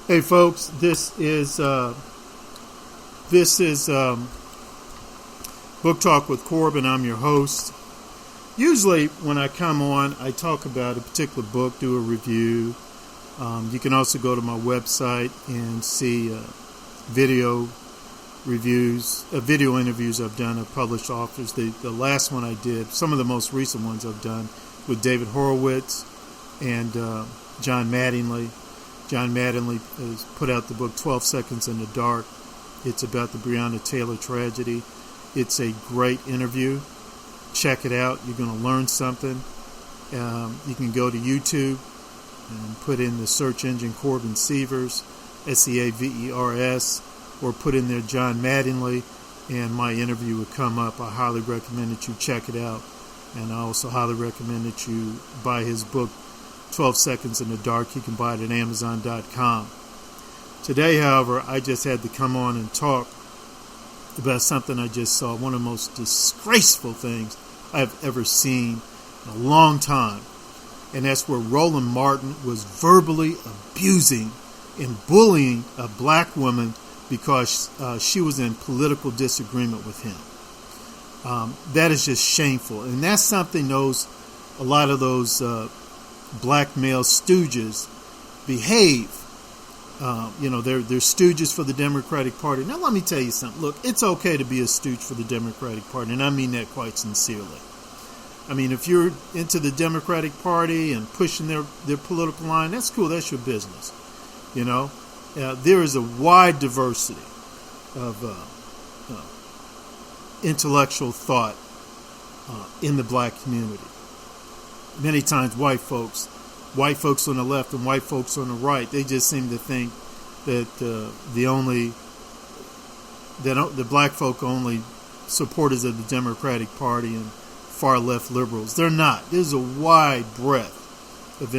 Hey folks, this is Book Talk with Corbin. I'm your host. Usually when I come on, I talk about a particular book, do a review. You can also go to my website and see video reviews, video interviews I've done of published authors. The last one I did, some of the most recent ones I've done with David Horowitz and John Mattingly. John Mattingly has put out the book 12 Seconds in the Dark. It's about the Breonna Taylor tragedy. It's a great interview. Check it out. You're going to learn something. You can go to YouTube and put in the search engine Corbin Seavers, Seavers, or put in there John Mattingly, and my interview would come up. I highly recommend that you check it out. And I also highly recommend that you buy his book, 12 Seconds in the Dark. You can buy it at Amazon.com. Today, however, I just had to come on and talk about something I just saw, one of the most disgraceful things I've ever seen in a long time. And that's where Roland Martin was verbally abusing and bullying a black woman because she was in political disagreement with him. That is just shameful. And that's something a lot of those black male stooges behave. They're stooges for the Democratic Party. Now, let me tell you something. Look, it's okay to be a stooge for the Democratic Party, and I mean that quite sincerely. I mean, if you're into the Democratic Party and pushing their political line, that's cool. That's your business. There is a wide diversity of intellectual thought in the black community. Many times white folks on the left and white folks on the right, they just seem to think that the black folk are only supporters of the Democratic Party and far left liberals. They're not. There's a wide breadth of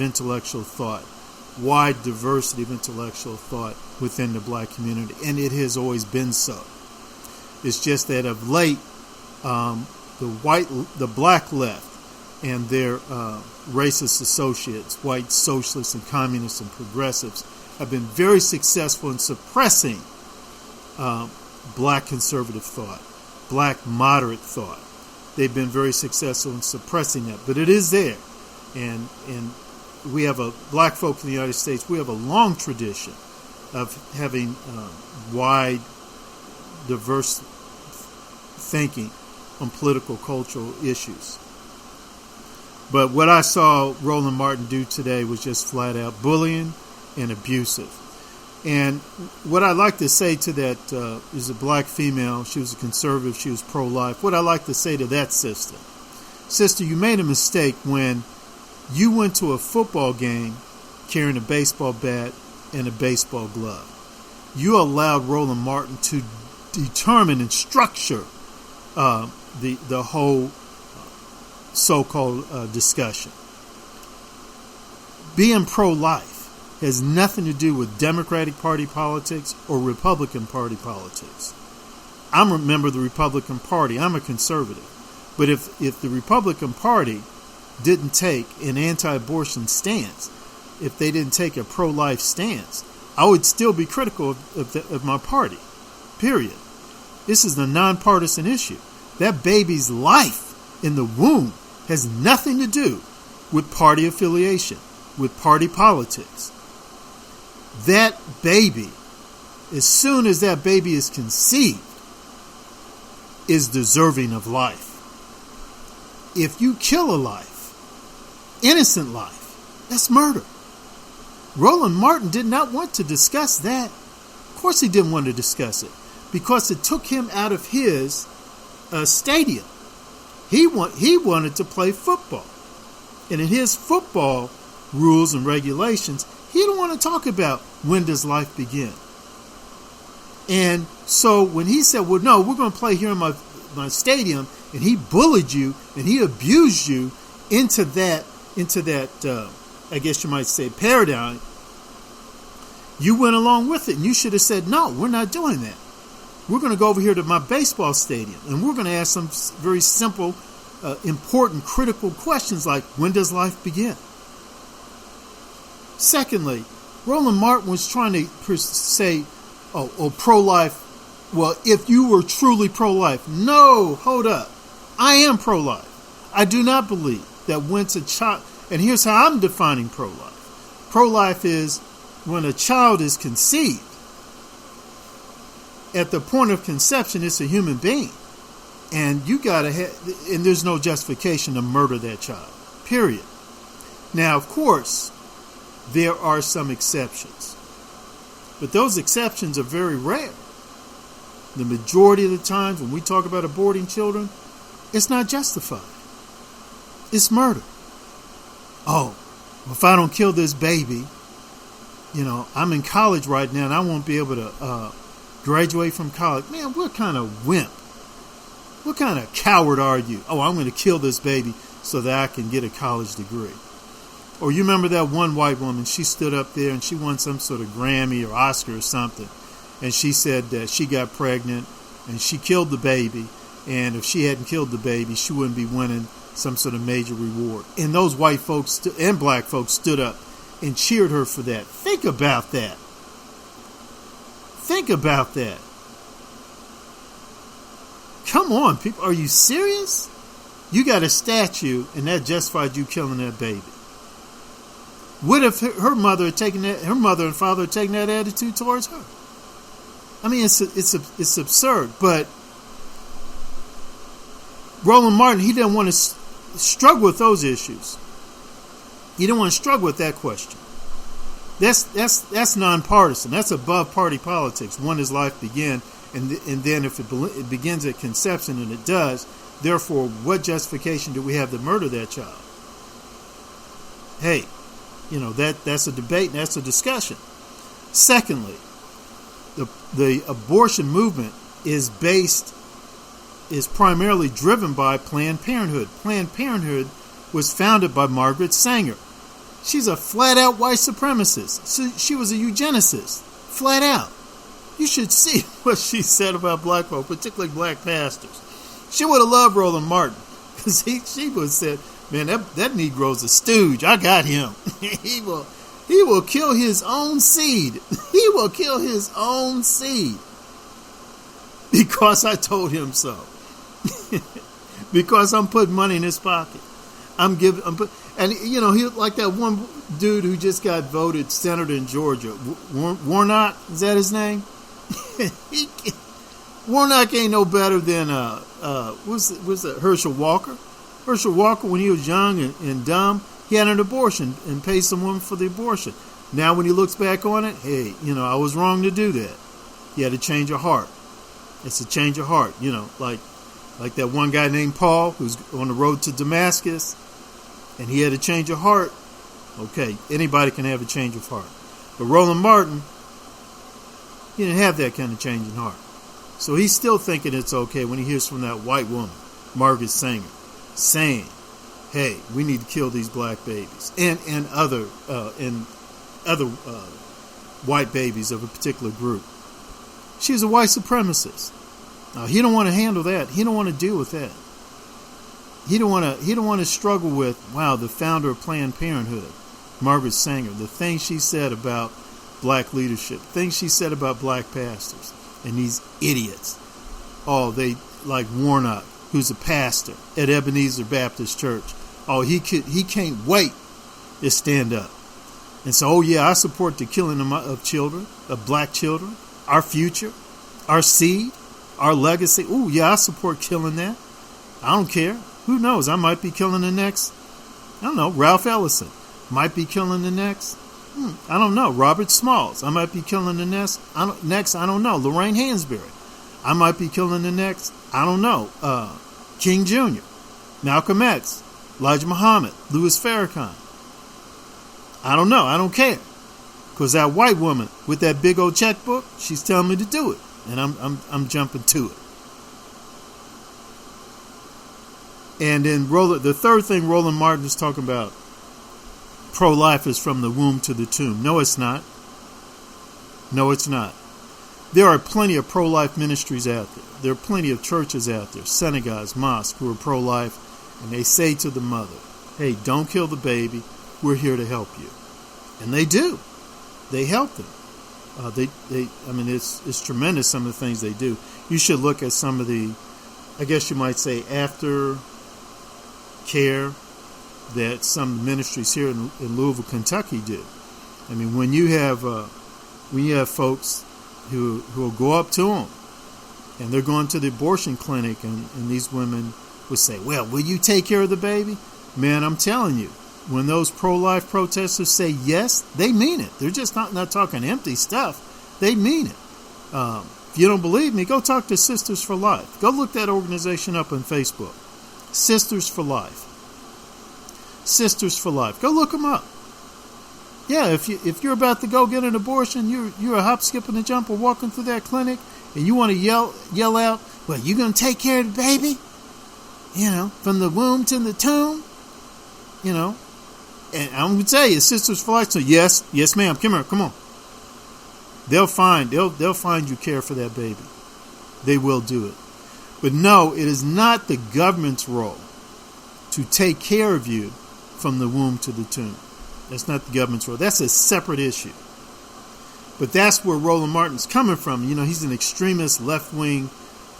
intellectual thought, wide diversity of intellectual thought within the black community, and it has always been so. It's just that of late, the black left and their racist associates, white socialists and communists and progressives, have been very successful in suppressing black conservative thought, black moderate thought. They've been very successful in suppressing that, but it is there. And we have black folk in the United States, we have a long tradition of having wide, diverse thinking on political, cultural issues. But what I saw Roland Martin do today was just flat out bullying and abusive. And what I like to say to that is a black female. She was a conservative. She was pro-life. What I like to say to that sister, you made a mistake when you went to a football game carrying a baseball bat and a baseball glove. You allowed Roland Martin to determine and structure the whole so-called discussion. Being pro-life has nothing to do with Democratic Party politics or Republican Party politics. I'm a member of the Republican Party. I'm a conservative. But if the Republican Party didn't take an anti-abortion stance, if they didn't take a pro-life stance, I would still be critical of my party, period. This is a nonpartisan issue. That baby's life in the womb has nothing to do with party affiliation, with party politics. That baby, as soon as that baby is conceived, is deserving of life. If you kill a life, innocent life, that's murder. Roland Martin did not want to discuss that. Of course he didn't want to discuss it, because it took him out of his stadium. He wanted to play football. And in his football rules and regulations, he didn't want to talk about when does life begin. And so when he said, well, no, we're going to play here in my stadium, and he bullied you and he abused you into that I guess you might say, paradigm, you went along with it. And you should have said, no, we're not doing that. We're going to go over here to my baseball stadium, and we're going to ask some very simple, important, critical questions like, when does life begin? Secondly, Roland Martin was trying to say, pro-life. Well, if you were truly pro-life. No, hold up. I am pro-life. I do not believe that once a child, and here's how I'm defining pro-life. Pro-life is when a child is conceived. At the point of conception, it's a human being. And you gotta and there's no justification to murder that child. Period. Now, of course, there are some exceptions. But those exceptions are very rare. The majority of the times when we talk about aborting children, it's not justified. It's murder. Oh, if I don't kill this baby, I'm in college right now and I won't be able to graduate from college. Man, what kind of wimp? What kind of coward are you? Oh, I'm going to kill this baby so that I can get a college degree. Or you remember that one white woman, she stood up there and she won some sort of Grammy or Oscar or something. And she said that she got pregnant and she killed the baby. And if she hadn't killed the baby, she wouldn't be winning some sort of major reward. And those white folks and black folks stood up and cheered her for that. Think about that. Think about that. Come on, people. Are you serious? You got a statue and that justified you killing that baby. What if her mother and father had taken that attitude towards her? I mean, it's absurd. But Roland Martin, he didn't want to struggle with those issues. He didn't want to struggle with that question. That's nonpartisan. That's above party politics. When does life begin? And then if it begins at conception, and it does, therefore, what justification do we have to murder that child? Hey, that's a debate and that's a discussion. Secondly, the abortion movement is primarily driven by Planned Parenthood. Planned Parenthood was founded by Margaret Sanger. She's a flat-out white supremacist. She was a eugenicist, flat out. You should see what she said about black folk, particularly black pastors. She would have loved Roland Martin because she would have said, man, that Negro's a stooge. I got him. He will kill his own seed. He will kill his own seed because I told him so. Because I'm putting money in his pocket. He like that one dude who just got voted senator in Georgia, Warnock. Is that his name? Warnock ain't no better than was that Herschel Walker? Herschel Walker, when he was young and dumb, he had an abortion and paid someone for the abortion. Now, when he looks back on it, hey, I was wrong to do that. He had a change of heart. It's a change of heart, like that one guy named Paul who's on the road to Damascus, and he had a change of heart. Okay, anybody can have a change of heart. But Roland Martin, he didn't have that kind of change in heart. So he's still thinking it's okay when he hears from that white woman, Margaret Sanger, saying, hey, we need to kill these black babies and other white babies of a particular group. She's a white supremacist. He don't want to handle that. He don't want to deal with that. He don't want to struggle with, the founder of Planned Parenthood, Margaret Sanger, the things she said about black leadership, things she said about black pastors, and these idiots. Oh, they like Warnock, who's a pastor at Ebenezer Baptist Church. Oh, he can't wait to stand up and say, oh yeah, I support the killing of children, of black children, our future, our seed, our legacy. Oh yeah, I support killing that. I don't care. Who knows? I might be killing the next. I don't know. Ralph Ellison might be killing the next. I don't know. Robert Smalls. I might be killing the next. I don't know. Lorraine Hansberry. I might be killing the next. I don't know. King Jr., Malcolm X, Elijah Muhammad, Louis Farrakhan. I don't know. I don't care. Because that white woman with that big old checkbook, she's telling me to do it. And I'm jumping to it. And then the third thing Roland Martin is talking about, pro-life is from the womb to the tomb. No, it's not. No, it's not. There are plenty of pro-life ministries out there. There are plenty of churches out there, synagogues, mosques, who are pro-life, and they say to the mother, hey, don't kill the baby. We're here to help you. And they do. they help them. I mean, it's tremendous some of the things they do. You should look at some of the, I guess you might say, after care that some ministries here in Louisville, Kentucky do. I mean, when you have folks who will go up to them and they're going to the abortion clinic, and these women would say, "Well, will you take care of the baby?" Man, I'm telling you, when those pro-life protesters say yes, they mean it. They're just not talking empty stuff. They mean it. If you don't believe me, go talk to Sisters for Life. Go look that organization up on Facebook. Sisters for Life. Sisters for Life. Go look them up. Yeah, if you're about to go get an abortion, you're a hop, skip, and a jump, or walking through that clinic, and you want to yell out, "Well, you gonna take care of the baby? You know, from the womb to the tomb." You know, and I'm gonna tell you, Sisters for Life. So yes, ma'am, come here, come on. They'll find you care for that baby. They will do it. But no, it is not the government's role to take care of you from the womb to the tomb. That's not the government's role. That's a separate issue. But that's where Roland Martin's coming from. You know, he's an extremist, left-wing,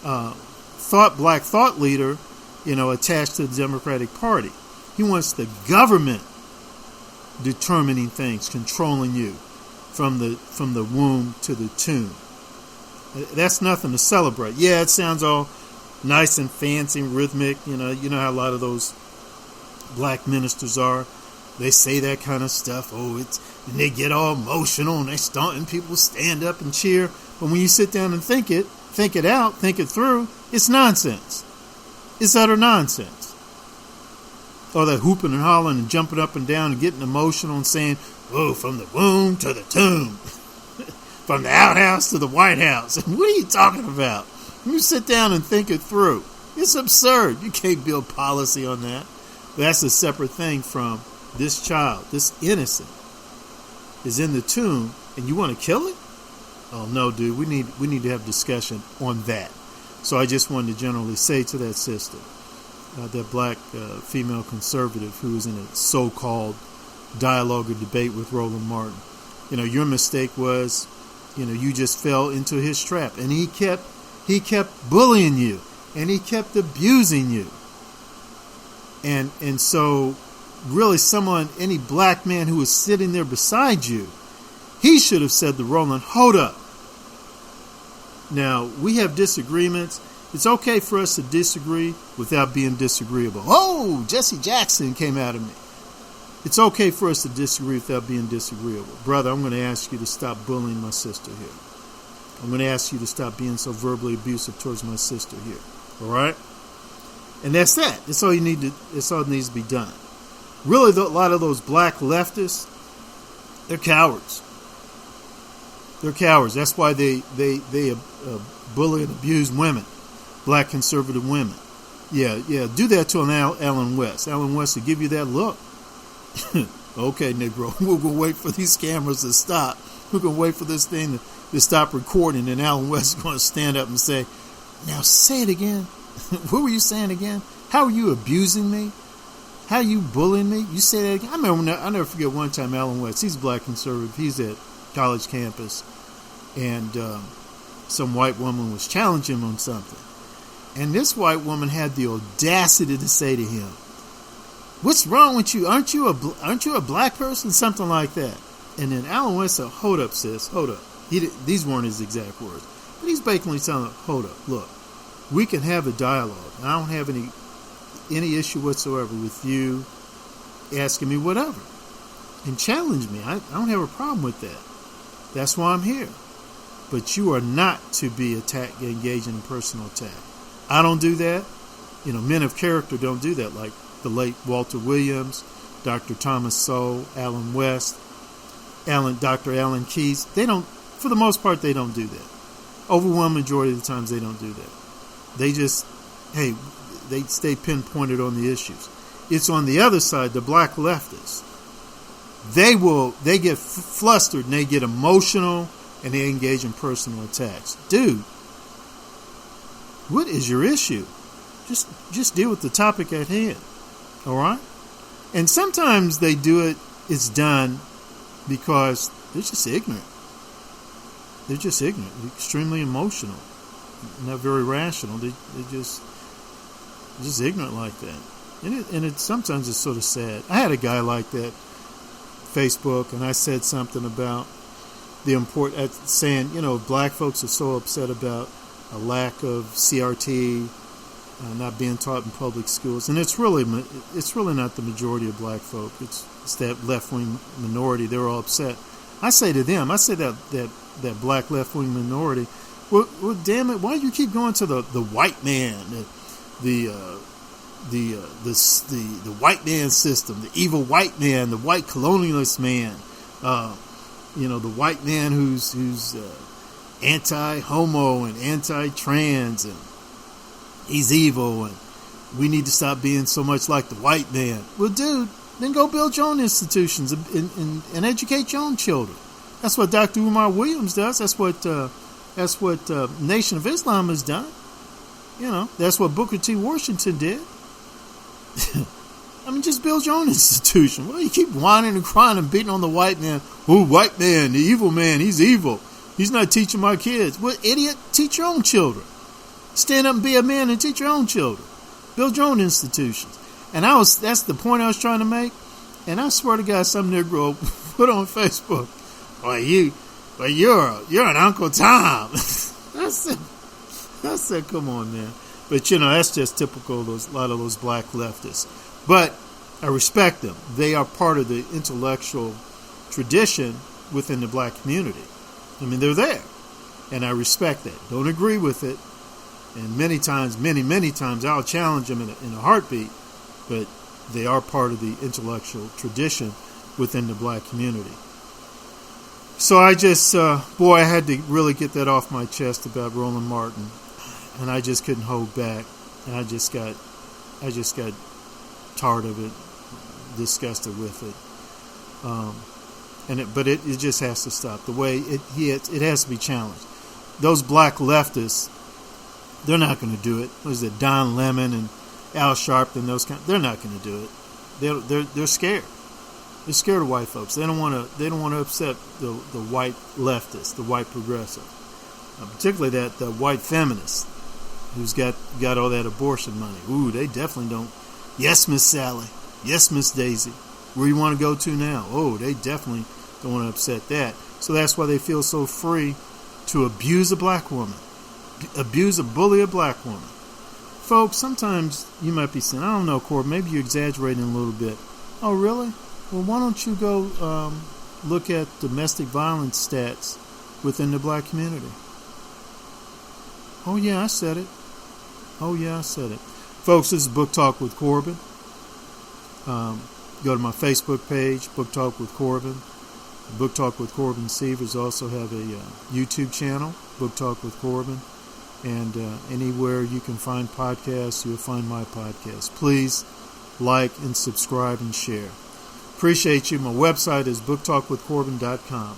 black thought leader, you know, attached to the Democratic Party. He wants the government determining things, controlling you from the womb to the tomb. That's nothing to celebrate. Yeah, it sounds all nice and fancy and rhythmic. You know how a lot of those black ministers are. They say that kind of stuff. And they get all emotional and they stunt, and people stand up and cheer. But when you sit down and think it out, think it through, it's nonsense. It's utter nonsense. Or they're hooping and hollering and jumping up and down and getting emotional and saying, "Oh, from the womb to the tomb, from the outhouse to the White House." What are you talking about? You sit down and think it through. It's absurd. You can't build policy on that. That's a separate thing from this child, this innocent, is in the tomb, and you want to kill it? Oh no, dude. We need to have discussion on that. So I just wanted to generally say to that sister, that black female conservative who was in a so-called dialogue or debate with Roland Martin, you know, your mistake was, you know, you just fell into his trap, and he kept bullying you, and he kept abusing you, and so really any black man who was sitting there beside you, he should have said to Roland, "Hold up. Now, we have disagreements. It's okay for us to disagree without being disagreeable." Oh, Jesse Jackson came out of me. It's okay for us to disagree without being disagreeable. Brother, I'm going to ask you to stop bullying my sister here. I'm going to ask you to stop being so verbally abusive towards my sister here. All right? And that's that. That's all it needs to be done. Really, a lot of those black leftists, they're cowards. They're cowards. That's why they bully and abuse women, black conservative women. Yeah. Do that to an Alan West. Alan West will give you that look. Okay, Negro, we're going to wait for these cameras to stop. We're going to wait for this thing to stop recording, and Alan West is going to stand up and say, "Now say it again. What were you saying again? How are you abusing me? How are you bullying me? You say that again?" I'll never forget one time Alan West, he's a black conservative, he's at college campus, and some white woman was challenging him on something. And this white woman had the audacity to say to him, "What's wrong with you? Aren't you a black person?" Something like that. And then Alan West said, "Hold up, sis, hold up." These weren't his exact words, but he's basically telling her, "Hold up, look, we can have a dialogue. I don't have any issue whatsoever with you asking me whatever, and challenge me. I don't have a problem with that. That's why I'm here. But you are not to be engaged in a personal attack. I don't do that. You know, men of character don't do that, like the late Walter Williams, Dr. Thomas Sowell, Alan West, Dr. Alan Keyes. They don't, for the most part, they don't do that. Overwhelming majority of the times, they don't do that. They just, they stay pinpointed on the issues. It's on the other side, the black leftists. They get flustered and they get emotional and they engage in personal attacks. Dude, what is your issue? Just deal with the topic at hand. All right? And sometimes they do it, it's done because they're just ignorant. They're just ignorant, extremely emotional, not very rational. They're just ignorant like that. And it sometimes it's sort of sad. I had a guy like that, Facebook, and I said something about the saying, black folks are so upset about a lack of CRT not being taught in public schools, and it's really not the majority of black folk. It's that left-wing minority. They're all upset. I say to them, that black left-wing minority, well, damn it, why do you keep going to the white man, the white man system, the evil white man, the white colonialist man, the white man who's anti-homo and anti-trans, and he's evil, and we need to stop being so much like the white man. Well, dude, then go build your own institutions and educate your own children. That's what Dr. Umar Williams does. That's what Nation of Islam has done. That's what Booker T. Washington did. I mean, just build your own institution. Well, you keep whining and crying and beating on the white man. Oh, white man, the evil man, he's evil. He's not teaching my kids. Well, idiot, teach your own children. Stand up and be a man and teach your own children. Build your own institutions. And that's the point I was trying to make. And I swear to God, some Negro put on Facebook, you're an Uncle Tom. I said, come on, man. But, that's just typical of a lot of those black leftists. But I respect them. They are part of the intellectual tradition within the black community. I mean, they're there. And I respect that. Don't agree with it. And many times, I'll challenge them in a heartbeat. But they are part of the intellectual tradition within the black community. So I just, I had to really get that off my chest about Roland Martin. And I just couldn't hold back. And I just got tired of it, disgusted with it. But it just has to stop. The way it has to be challenged. Those black leftists, they're not going to do it. What is it, Don Lemon and Al Sharpton, those kind? They're not going to do it. They're scared. They're scared of white folks. They don't want to upset the white leftists, the white progressive, particularly the white feminist who's got all that abortion money. Ooh, they definitely don't. Yes, Miss Sally. Yes, Miss Daisy. Where you want to go to now? Oh, they definitely don't want to upset that. So that's why they feel so free to abuse a black woman, bully a black woman. Folks, sometimes you might be saying, I don't know, Corbin, maybe you're exaggerating a little bit. Oh, really? Well, why don't you go look at domestic violence stats within the black community? Oh, yeah, I said it. Folks, this is Book Talk with Corbin. Go to my Facebook page, Book Talk with Corbin. Book Talk with Corbin Sievers also have a YouTube channel, Book Talk with Corbin. And anywhere you can find podcasts, you'll find my podcast. Please like and subscribe and share. Appreciate you. My website is booktalkwithcorbin.com.